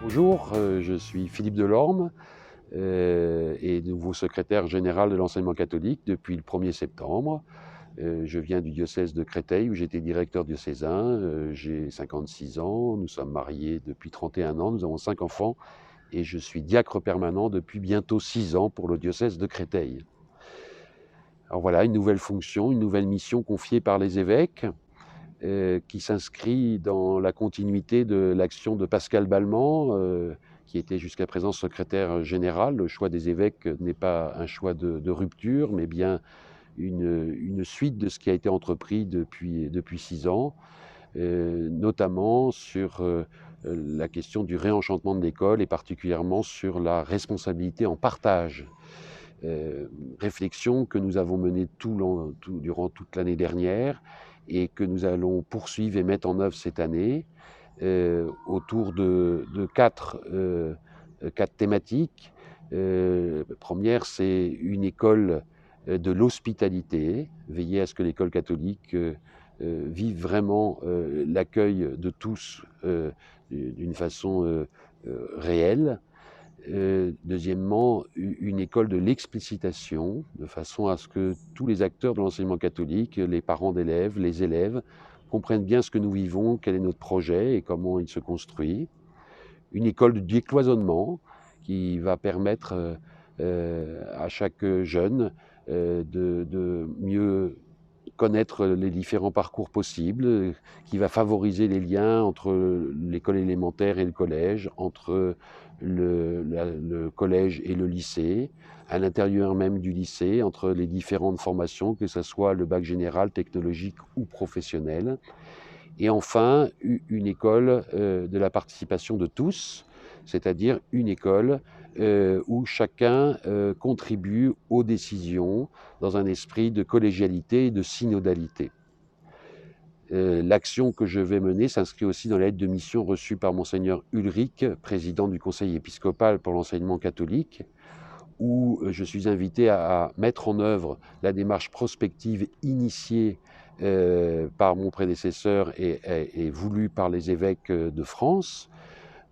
Bonjour, je suis Philippe Delorme et nouveau secrétaire général de l'enseignement catholique depuis le 1er septembre. Je viens du diocèse de Créteil où j'étais directeur diocésain. J'ai 56 ans, nous sommes mariés depuis 31 ans, nous avons 5 enfants et je suis diacre permanent depuis bientôt 6 ans pour le diocèse de Créteil. Alors voilà, une nouvelle fonction, une nouvelle mission confiée par les évêques qui s'inscrit dans la continuité de l'action de Pascal Balmand, qui était jusqu'à présent secrétaire général. Le choix des évêques n'est pas un choix de rupture, mais bien une suite de ce qui a été entrepris depuis 6 ans, notamment sur la question du réenchantement de l'école et particulièrement sur la responsabilité en partage. Réflexion que nous avons menée durant toute l'année dernière et que nous allons poursuivre et mettre en œuvre cette année autour de quatre thématiques. Première, c'est une école de l'hospitalité, veiller à ce que l'école catholique vive vraiment l'accueil de tous d'une façon réelle. Deuxièmement, une école de l'explicitation, de façon à ce que tous les acteurs de l'enseignement catholique, les parents d'élèves, les élèves, comprennent bien ce que nous vivons, quel est notre projet et comment il se construit. Une école de décloisonnement qui va permettre à chaque jeune de mieux connaître les différents parcours possibles, qui va favoriser les liens entre l'école élémentaire et le collège, entre le collège et le lycée, à l'intérieur même du lycée, entre les différentes formations, que ce soit le bac général, technologique ou professionnel. Et enfin, une école de la participation de tous, c'est-à-dire une école où chacun contribue aux décisions dans un esprit de collégialité et de synodalité. L'action que je vais mener s'inscrit aussi dans la lettre de mission reçue par Monseigneur Ulrich, président du Conseil épiscopal pour l'enseignement catholique, où je suis invité à mettre en œuvre la démarche prospective initiée par mon prédécesseur et voulue par les évêques de France,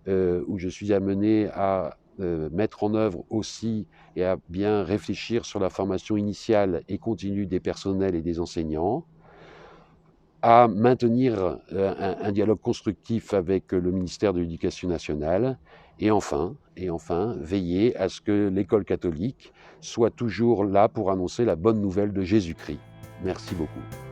où je suis amené à mettre en œuvre aussi et à bien réfléchir sur la formation initiale et continue des personnels et des enseignants, à maintenir un dialogue constructif avec le ministère de l'Éducation nationale et enfin, veiller à ce que l'école catholique soit toujours là pour annoncer la bonne nouvelle de Jésus-Christ. Merci beaucoup.